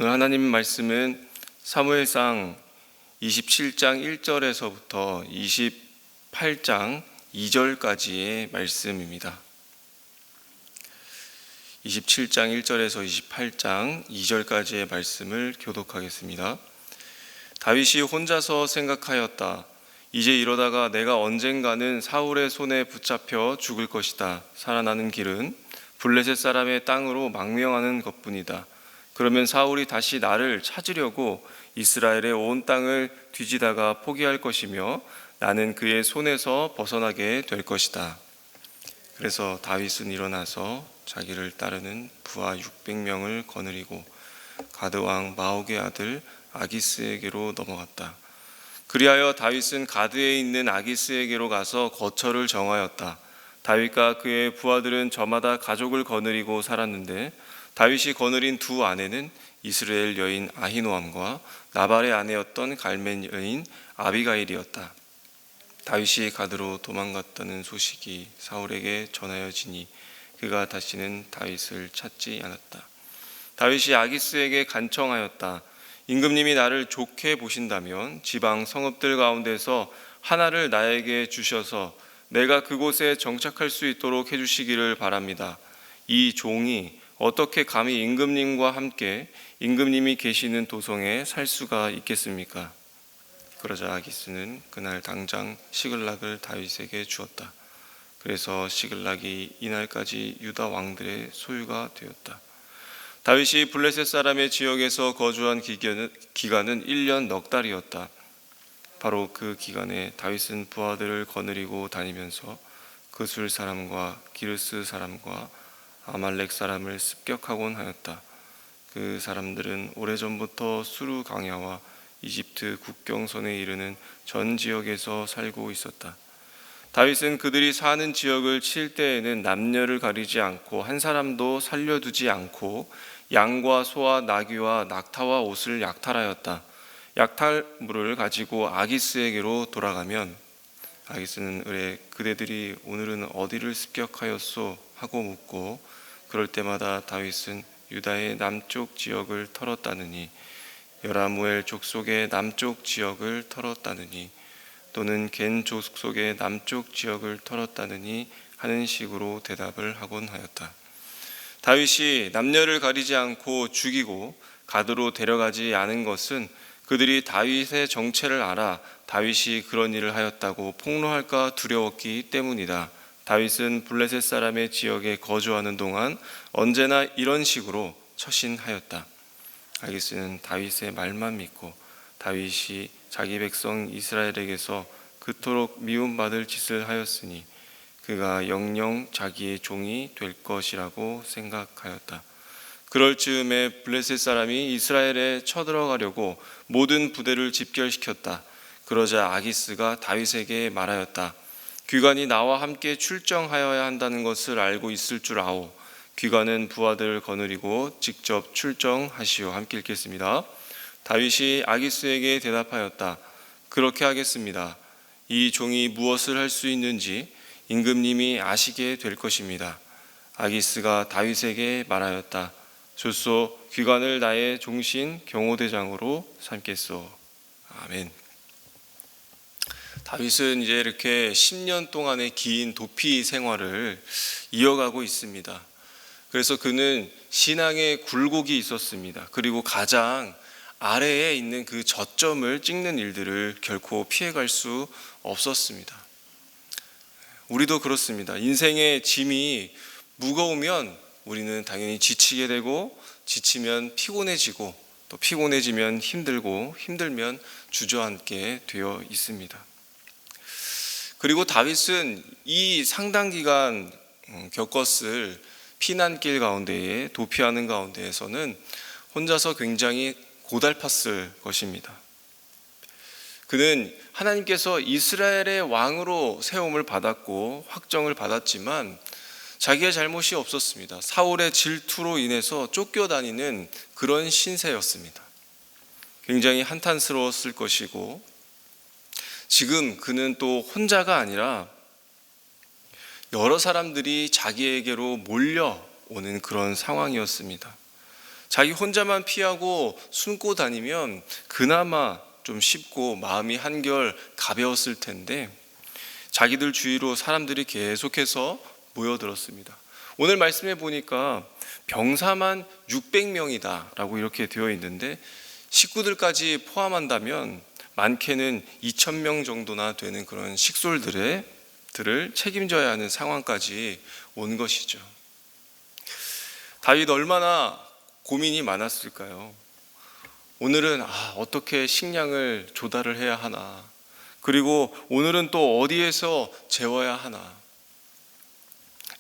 오늘 하나님 말씀은 사무엘상 27장 1절에서부터 28장 2절까지의 말씀입니다. 27장 1절에서 28장 2절까지의 말씀을 교독하겠습니다. 다윗이 혼자서 생각하였다. 이제 이러다가 내가 언젠가는 사울의 손에 붙잡혀 죽을 것이다. 살아나는 길은 블레셋 사람의 땅으로 망명하는 것뿐이다. 그러면 사울이 다시 나를 찾으려고 이스라엘의 온 땅을 뒤지다가 포기할 것이며 나는 그의 손에서 벗어나게 될 것이다. 그래서 다윗은 일어나서 자기를 따르는 부하 600명을 거느리고 가드왕 마옥의 아들 아기스에게로 넘어갔다. 그리하여 다윗은 가드에 있는 아기스에게로 가서 거처를 정하였다. 다윗과 그의 부하들은 저마다 가족을 거느리고 살았는데 다윗이 거느린 두 아내는 이스라엘 여인 아히노암과 나발의 아내였던 갈멜 여인 아비가일이었다. 다윗이 가드로 도망갔다는 소식이 사울에게 전하여지니 그가 다시는 다윗을 찾지 않았다. 다윗이 아기스에게 간청하였다. 임금님이 나를 좋게 보신다면 지방 성읍들 가운데서 하나를 나에게 주셔서 내가 그곳에 정착할 수 있도록 해주시기를 바랍니다. 이 종이 어떻게 감히 임금님과 함께 임금님이 계시는 도성에 살 수가 있겠습니까? 그러자 아기스는 그날 당장 시글락을 다윗에게 주었다. 그래서 시글락이 이날까지 유다 왕들의 소유가 되었다. 다윗이 블레셋 사람의 지역에서 거주한 기간은 1년 넉 달이었다. 바로 그 기간에 다윗은 부하들을 거느리고 다니면서 그술 사람과 기르스 사람과 아말렉 사람을 습격하곤 하였다. 그 사람들은 오래전부터 수르 강야와 이집트 국경선에 이르는 전 지역에서 살고 있었다. 다윗은 그들이 사는 지역을 칠 때에는 남녀를 가리지 않고 한 사람도 살려두지 않고 양과 소와 나귀와 낙타와 옷을 약탈하였다. 약탈물을 가지고 아기스에게로 돌아가면 아기스는 의뢰 그대들이 오늘은 어디를 습격하였소 하고 묻고 그럴 때마다 다윗은 유다의 남쪽 지역을 털었다느니 여라무엘 족속의 남쪽 지역을 털었다느니 또는 겐 족속의 남쪽 지역을 털었다느니 하는 식으로 대답을 하곤 하였다. 다윗이 남녀를 가리지 않고 죽이고 가드로 데려가지 않은 것은 그들이 다윗의 정체를 알아 다윗이 그런 일을 하였다고 폭로할까 두려웠기 때문이다. 다윗은 블레셋 사람의 지역에 거주하는 동안 언제나 이런 식으로 처신하였다. 아기스는 다윗의 말만 믿고 다윗이 자기 백성 이스라엘에게서 그토록 미움받을 짓을 하였으니 그가 영영 자기의 종이 될 것이라고 생각하였다. 그럴 즈음에 블레셋 사람이 이스라엘에 쳐들어가려고 모든 부대를 집결시켰다. 그러자 아기스가 다윗에게 말하였다. 귀관이 나와 함께 출정하여야 한다는 것을 알고 있을 줄 아오. 귀관은 부하들을 거느리고 직접 출정하시오. 함께 읽겠습니다. 다윗이 아기스에게 대답하였다. 그렇게 하겠습니다. 이 종이 무엇을 할 수 있는지 임금님이 아시게 될 것입니다. 아기스가 다윗에게 말하였다. 좋소, 귀관을 나의 종신 경호대장으로 삼겠소. 아멘. 다윗은 이제 이렇게 10년 동안의 긴 도피 생활을 이어가고 있습니다. 그래서 그는 신앙의 굴곡이 있었습니다. 그리고 가장 아래에 있는 그 저점을 찍는 일들을 결코 피해갈 수 없었습니다. 우리도 그렇습니다. 인생의 짐이 무거우면 우리는 당연히 지치게 되고 지치면 피곤해지고 또 피곤해지면 힘들고 힘들면 주저앉게 되어 있습니다. 그리고 다윗은 이 상당 기간 겪었을 피난길 가운데에 도피하는 가운데에서는 혼자서 굉장히 고달팠을 것입니다. 그는 하나님께서 이스라엘의 왕으로 세움을 받았고 확정을 받았지만 자기의 잘못이 없었습니다. 사울의 질투로 인해서 쫓겨다니는 그런 신세였습니다. 굉장히 한탄스러웠을 것이고 지금 그는 또 혼자가 아니라 여러 사람들이 자기에게로 몰려오는 그런 상황이었습니다. 자기 혼자만 피하고 숨고 다니면 그나마 좀 쉽고 마음이 한결 가벼웠을 텐데 자기들 주위로 사람들이 계속해서 모여들었습니다. 오늘 말씀해 보니까 병사만 600명이다 라고 이렇게 되어 있는데 식구들까지 포함한다면 많게는 2000명 정도나 되는 그런 식솔들을 책임져야 하는 상황까지 온 것이죠. 다윗 얼마나 고민이 많았을까요? 오늘은 어떻게 식량을 조달을 해야 하나, 그리고 오늘은 또 어디에서 재워야 하나,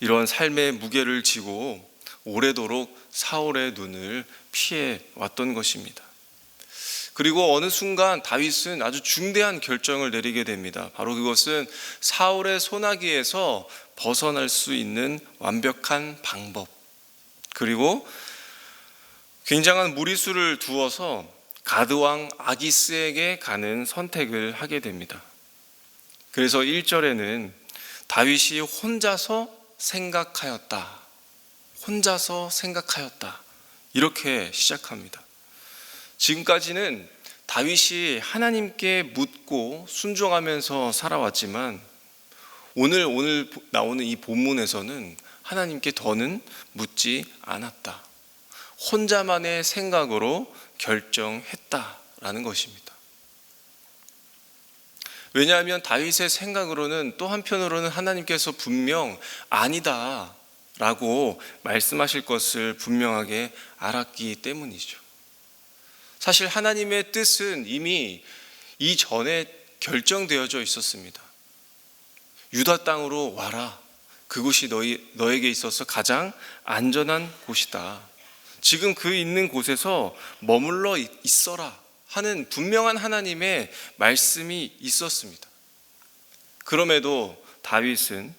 이런 삶의 무게를 지고 오래도록 사울의 눈을 피해 왔던 것입니다. 그리고 어느 순간 다윗은 아주 중대한 결정을 내리게 됩니다. 바로 그것은 사울의 손아귀에서 벗어날 수 있는 완벽한 방법, 그리고 굉장한 무리수를 두어서 가드왕 아기스에게 가는 선택을 하게 됩니다. 그래서 1절에는 다윗이 혼자서 생각하였다 이렇게 시작합니다. 지금까지는 다윗이 하나님께 묻고 순종하면서 살아왔지만 오늘 나오는 이 본문에서는 하나님께 더는 묻지 않았다. 혼자만의 생각으로 결정했다라는 것입니다. 왜냐하면 다윗의 생각으로는 또 한편으로는 하나님께서 분명 아니다 라고 말씀하실 것을 분명하게 알았기 때문이죠. 사실 하나님의 뜻은 이미 이전에 결정되어져 있었습니다. 유다 땅으로 와라. 그곳이 너에게 있어서 가장 안전한 곳이다. 지금 그 있는 곳에서 머물러 있어라 하는 분명한 하나님의 말씀이 있었습니다. 그럼에도 다윗은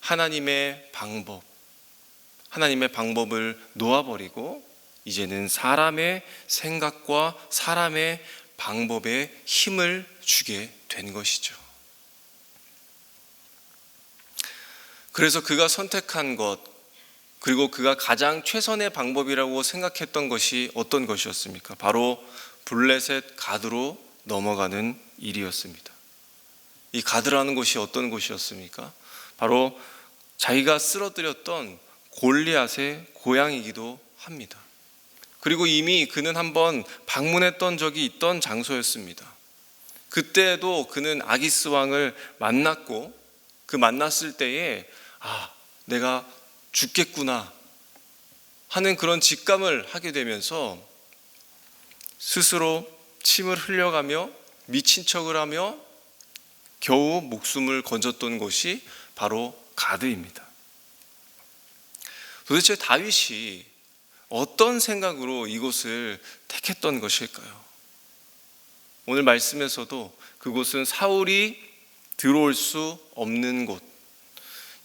하나님의 방법을 놓아버리고 이제는 사람의 생각과 사람의 방법에 힘을 주게 된 것이죠. 그래서 그가 선택한 것, 그리고 그가 가장 최선의 방법이라고 생각했던 것이 어떤 것이었습니까? 바로 블레셋 가드로 넘어가는 일이었습니다. 이 가드라는 곳이 어떤 곳이었습니까? 바로 자기가 쓰러뜨렸던 골리앗의 고향이기도 합니다. 그리고 이미 그는 한번 방문했던 적이 있던 장소였습니다. 그때도 그는 아기스 왕을 만났고 그 만났을 때에 내가 죽겠구나 하는 그런 직감을 하게 되면서 스스로 침을 흘려가며 미친 척을 하며 겨우 목숨을 건졌던 곳이 바로 가드입니다. 도대체 다윗이 어떤 생각으로 이곳을 택했던 것일까요? 오늘 말씀에서도 그곳은 사울이 들어올 수 없는 곳,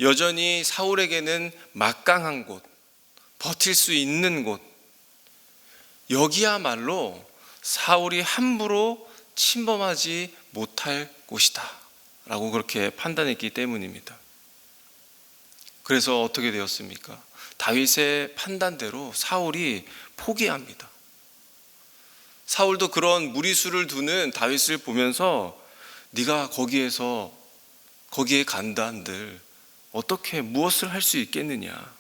여전히 사울에게는 막강한 곳, 버틸 수 있는 곳, 여기야말로 사울이 함부로 침범하지 못할 곳이다 라고 그렇게 판단했기 때문입니다. 그래서 어떻게 되었습니까? 다윗의 판단대로 사울이 포기합니다. 사울도 그런 무리수를 두는 다윗을 보면서 네가 거기에 간다 한들 어떻게 무엇을 할 수 있겠느냐.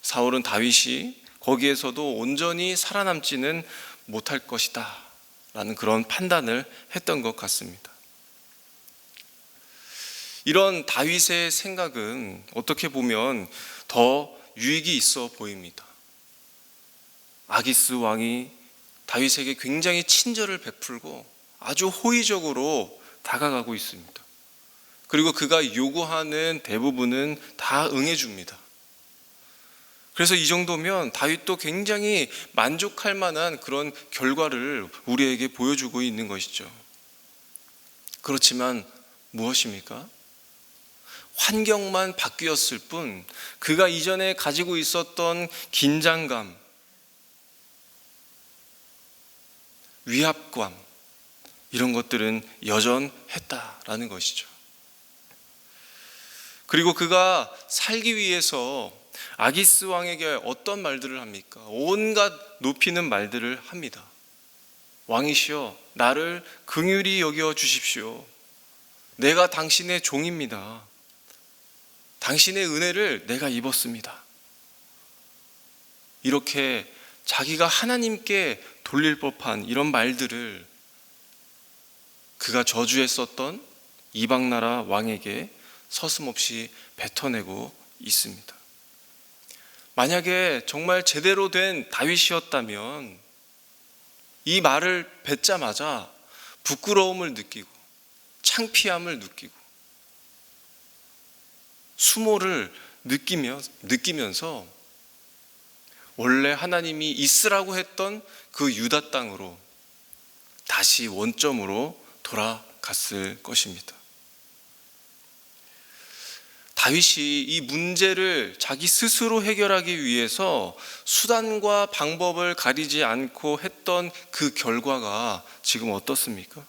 사울은 다윗이 거기에서도 온전히 살아남지는 못할 것이다 라는 그런 판단을 했던 것 같습니다. 이런 다윗의 생각은 어떻게 보면 더 유익이 있어 보입니다. 아기스 왕이 다윗에게 굉장히 친절을 베풀고 아주 호의적으로 다가가고 있습니다. 그리고 그가 요구하는 대부분은 다 응해줍니다. 그래서 이 정도면 다윗도 굉장히 만족할 만한 그런 결과를 우리에게 보여주고 있는 것이죠. 그렇지만 무엇입니까? 환경만 바뀌었을 뿐 그가 이전에 가지고 있었던 긴장감, 위압감, 이런 것들은 여전했다라는 것이죠. 그리고 그가 살기 위해서 아기스 왕에게 어떤 말들을 합니까? 온갖 높이는 말들을 합니다. 왕이시여, 나를 긍휼히 여겨 주십시오. 내가 당신의 종입니다. 당신의 은혜를 내가 입었습니다. 이렇게 자기가 하나님께 돌릴 법한 이런 말들을 그가 저주했었던 이방나라 왕에게 서슴없이 뱉어내고 있습니다. 만약에 정말 제대로 된 다윗이었다면 이 말을 뱉자마자 부끄러움을 느끼고 창피함을 느끼고 수모를 느끼면서 원래 하나님이 있으라고 했던 그 유다 땅으로 다시 원점으로 돌아갔을 것입니다. 다윗이 이 문제를 자기 스스로 해결하기 위해서 수단과 방법을 가리지 않고 했던 그 결과가 지금 어떻습니까?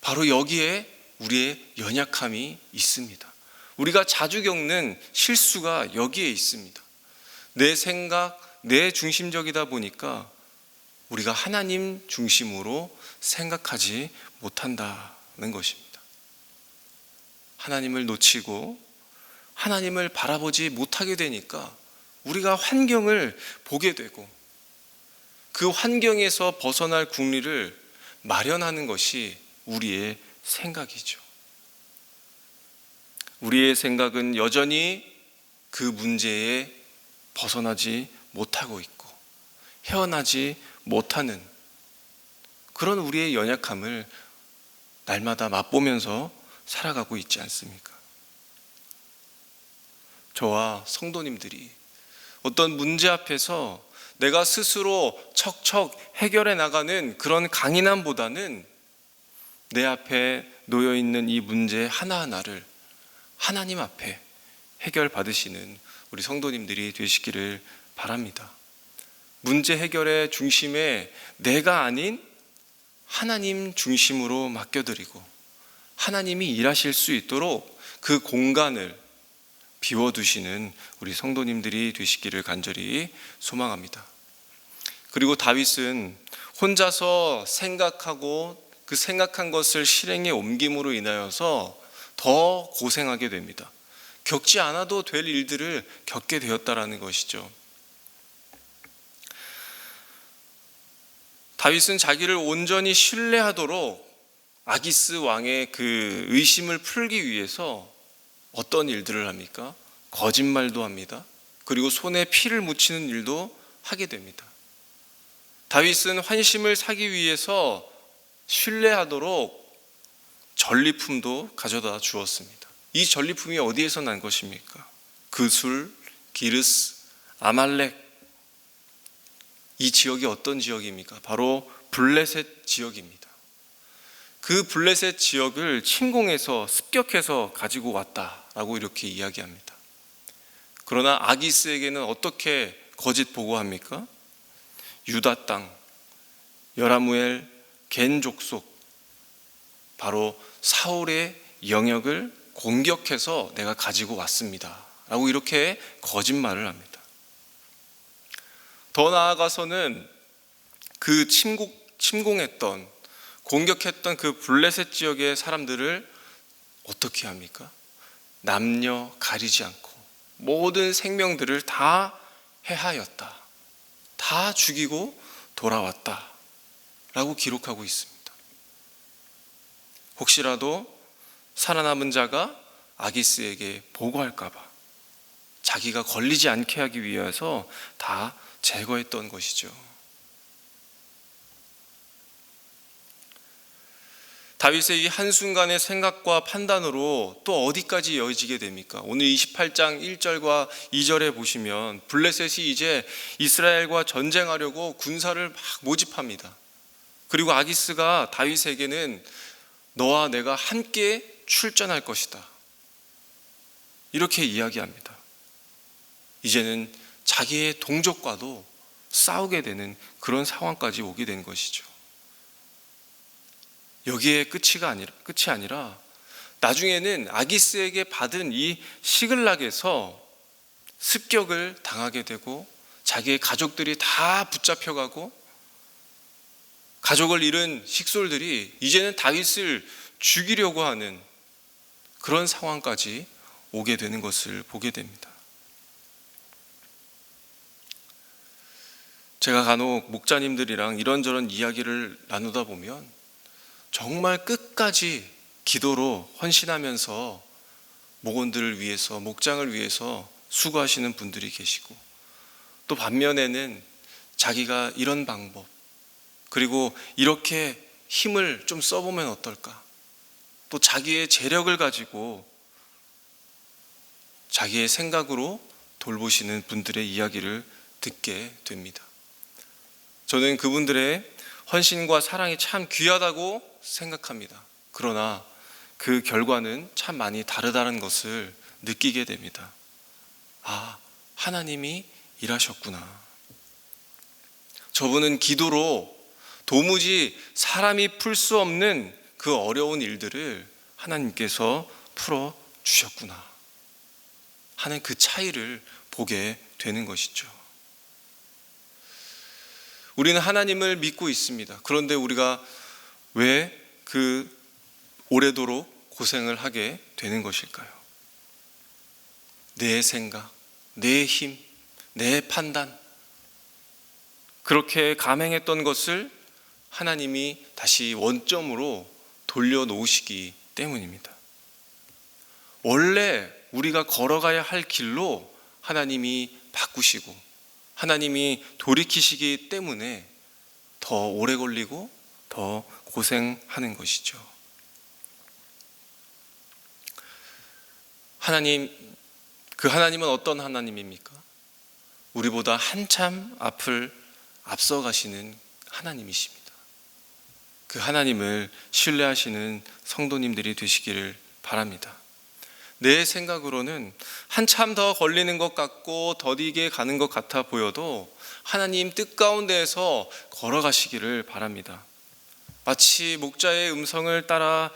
바로 여기에 우리의 연약함이 있습니다. 우리가 자주 겪는 실수가 여기에 있습니다. 내 생각, 내 중심적이다 보니까 우리가 하나님 중심으로 생각하지 못한다는 것입니다. 하나님을 놓치고 하나님을 바라보지 못하게 되니까 우리가 환경을 보게 되고 그 환경에서 벗어날 국리를 마련하는 것이 우리의 생각이죠. 우리의 생각은 여전히 그 문제에 벗어나지 못하고 있고 헤어나지 못하는 그런 우리의 연약함을 날마다 맛보면서 살아가고 있지 않습니까? 저와 성도님들이 어떤 문제 앞에서 내가 스스로 척척 해결해 나가는 그런 강인함보다는 내 앞에 놓여 있는 이 문제 하나하나를 하나님 앞에 해결받으시는 우리 성도님들이 되시기를 바랍니다. 문제 해결의 중심에 내가 아닌 하나님 중심으로 맡겨드리고 하나님이 일하실 수 있도록 그 공간을 비워두시는 우리 성도님들이 되시기를 간절히 소망합니다. 그리고 다윗은 혼자서 생각하고 그 생각한 것을 실행에 옮김으로 인하여서 더 고생하게 됩니다. 겪지 않아도 될 일들을 겪게 되었다라는 것이죠. 다윗은 자기를 온전히 신뢰하도록 아기스 왕의 그 의심을 풀기 위해서 어떤 일들을 합니까? 거짓말도 합니다. 그리고 손에 피를 묻히는 일도 하게 됩니다. 다윗은 환심을 사기 위해서 신뢰하도록 전리품도 가져다 주었습니다. 이 전리품이 어디에서 난 것입니까? 그술, 기르스, 아말렉. 이 지역이 어떤 지역입니까? 바로 블레셋 지역입니다. 그 블레셋 지역을 침공해서 습격해서 가지고 왔다라고 이렇게 이야기합니다. 그러나 아기스에게는 어떻게 거짓 보고합니까? 유다 땅, 여라무엘 겐 족속, 바로 사울의 영역을 공격해서 내가 가지고 왔습니다 라고 이렇게 거짓말을 합니다. 더 나아가서는 그 침공했던 공격했던 그 블레셋 지역의 사람들을 어떻게 합니까? 남녀 가리지 않고 모든 생명들을 다 해하였다. 다 죽이고 돌아왔다 라고 기록하고 있습니다. 혹시라도 살아남은 자가 아기스에게 보고할까 봐 자기가 걸리지 않게 하기 위해서 다 제거했던 것이죠. 다윗의 이 한순간의 생각과 판단으로 또 어디까지 이어지게 됩니까? 오늘 28장 1절과 2절에 보시면 블레셋이 이제 이스라엘과 전쟁하려고 군사를 막 모집합니다. 그리고 아기스가 다윗에게는 너와 내가 함께 출전할 것이다 이렇게 이야기합니다. 이제는 자기의 동족과도 싸우게 되는 그런 상황까지 오게 된 것이죠. 여기에 끝이 아니라 나중에는 아기스에게 받은 이 시글락에서 습격을 당하게 되고 자기의 가족들이 다 붙잡혀가고 가족을 잃은 식솔들이 이제는 다윗을 죽이려고 하는 그런 상황까지 오게 되는 것을 보게 됩니다. 제가 간혹 목자님들이랑 이런저런 이야기를 나누다 보면 정말 끝까지 기도로 헌신하면서 목원들을 위해서, 목장을 위해서 수고하시는 분들이 계시고, 또 반면에는 자기가 이런 방법, 그리고 이렇게 힘을 좀 써보면 어떨까, 또 자기의 재력을 가지고 자기의 생각으로 돌보시는 분들의 이야기를 듣게 됩니다. 저는 그분들의 헌신과 사랑이 참 귀하다고 생각합니다. 그러나 그 결과는 참 많이 다르다는 것을 느끼게 됩니다. 아, 하나님이 일하셨구나. 저분은 기도로 도무지 사람이 풀 수 없는 그 어려운 일들을 하나님께서 풀어주셨구나 하는 그 차이를 보게 되는 것이죠. 우리는 하나님을 믿고 있습니다. 그런데 우리가 왜 그 오래도록 고생을 하게 되는 것일까요? 내 생각, 내 힘, 내 판단, 그렇게 감행했던 것을 하나님이 다시 원점으로 돌려놓으시기 때문입니다. 원래 우리가 걸어가야 할 길로 하나님이 바꾸시고 하나님이 돌이키시기 때문에 더 오래 걸리고 더 고생하는 것이죠. 그 하나님은 어떤 하나님입니까? 우리보다 한참 앞을 앞서가시는 하나님이십니다. 그 하나님을 신뢰하시는 성도님들이 되시기를 바랍니다. 내 생각으로는 한참 더 걸리는 것 같고 더디게 가는 것 같아 보여도 하나님 뜻 가운데에서 걸어가시기를 바랍니다. 마치 목자의 음성을 따라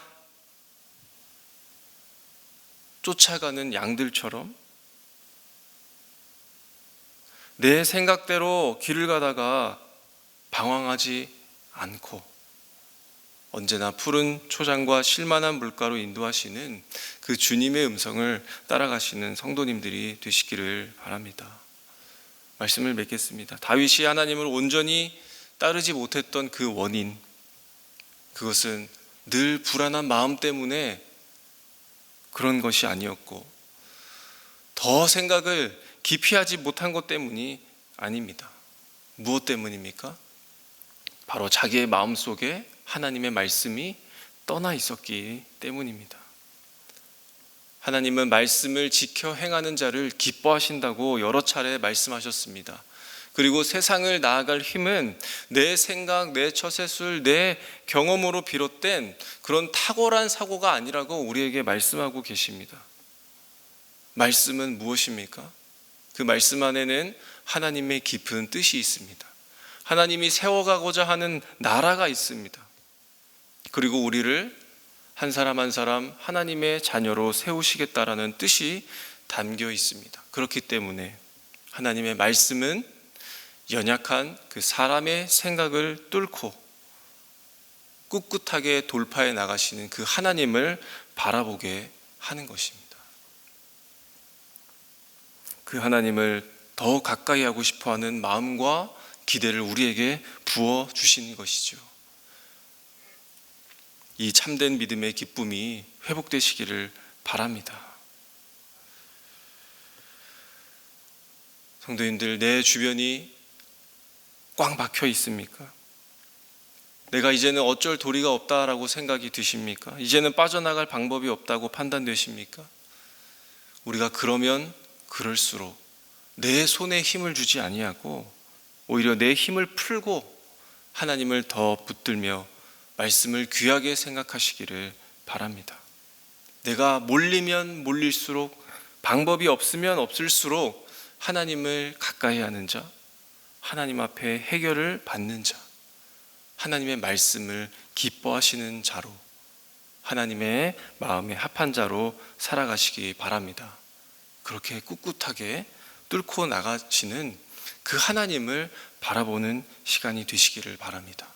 쫓아가는 양들처럼 내 생각대로 길을 가다가 방황하지 않고 언제나 푸른 초장과 쉴만한 물가로 인도하시는 그 주님의 음성을 따라가시는 성도님들이 되시기를 바랍니다. 말씀을 맺겠습니다. 다윗이 하나님을 온전히 따르지 못했던 그 원인, 그것은 늘 불안한 마음 때문에 그런 것이 아니었고 더 생각을 깊이 하지 못한 것 때문이 아닙니다. 무엇 때문입니까? 바로 자기의 마음속에 하나님의 말씀이 떠나 있었기 때문입니다. 하나님은 말씀을 지켜 행하는 자를 기뻐하신다고 여러 차례 말씀하셨습니다. 그리고 세상을 나아갈 힘은 내 생각, 내 처세술, 내 경험으로 비롯된 그런 탁월한 사고가 아니라고 우리에게 말씀하고 계십니다. 말씀은 무엇입니까? 그 말씀 안에는 하나님의 깊은 뜻이 있습니다. 하나님이 세워가고자 하는 나라가 있습니다. 그리고 우리를 한 사람 한 사람 하나님의 자녀로 세우시겠다라는 뜻이 담겨 있습니다. 그렇기 때문에 하나님의 말씀은 연약한 그 사람의 생각을 뚫고 꿋꿋하게 돌파해 나가시는 그 하나님을 바라보게 하는 것입니다. 그 하나님을 더 가까이 하고 싶어하는 마음과 기대를 우리에게 부어 주시는 것이죠. 이 참된 믿음의 기쁨이 회복되시기를 바랍니다. 성도님들, 내 주변이 꽉 막혀 있습니까? 내가 이제는 어쩔 도리가 없다라고 생각이 드십니까? 이제는 빠져나갈 방법이 없다고 판단되십니까? 우리가 그러면 그럴수록 내 손에 힘을 주지 아니하고 오히려 내 힘을 풀고 하나님을 더 붙들며 말씀을 귀하게 생각하시기를 바랍니다. 내가 몰리면 몰릴수록, 방법이 없으면 없을수록 하나님을 가까이 하는 자, 하나님 앞에 해결을 받는 자, 하나님의 말씀을 기뻐하시는 자로 하나님의 마음에 합한 자로 살아가시기 바랍니다. 그렇게 꿋꿋하게 뚫고 나가시는 그 하나님을 바라보는 시간이 되시기를 바랍니다.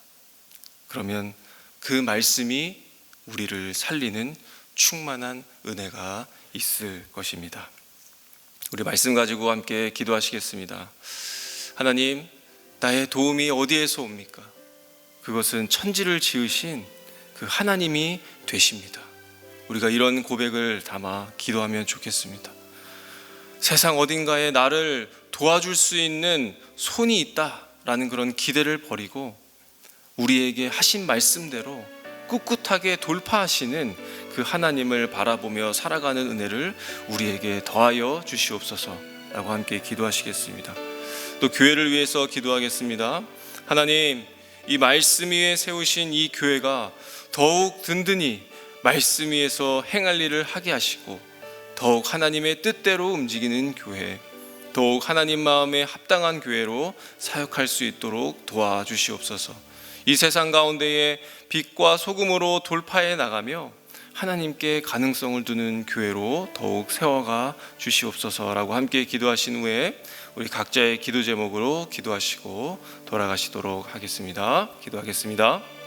그러면 그 말씀이 우리를 살리는 충만한 은혜가 있을 것입니다. 우리 말씀 가지고 함께 기도하시겠습니다. 하나님, 나의 도움이 어디에서 옵니까? 그것은 천지를 지으신 그 하나님이 되십니다. 우리가 이런 고백을 담아 기도하면 좋겠습니다. 세상 어딘가에 나를 도와줄 수 있는 손이 있다라는 그런 기대를 버리고 우리에게 하신 말씀대로 꿋꿋하게 돌파하시는 그 하나님을 바라보며 살아가는 은혜를 우리에게 더하여 주시옵소서라고 함께 기도하시겠습니다. 또 교회를 위해서 기도하겠습니다. 하나님, 이 말씀 위에 세우신 이 교회가 더욱 든든히 말씀 위에서 행할 일을 하게 하시고 더욱 하나님의 뜻대로 움직이는 교회, 더욱 하나님 마음에 합당한 교회로 사역할 수 있도록 도와주시옵소서. 이 세상 가운데에 빛과 소금으로 돌파해 나가며 하나님께 가능성을 두는 교회로 더욱 세워가 주시옵소서라고 함께 기도하신 후에 우리 각자의 기도 제목으로 기도하시고 돌아가시도록 하겠습니다. 기도하겠습니다.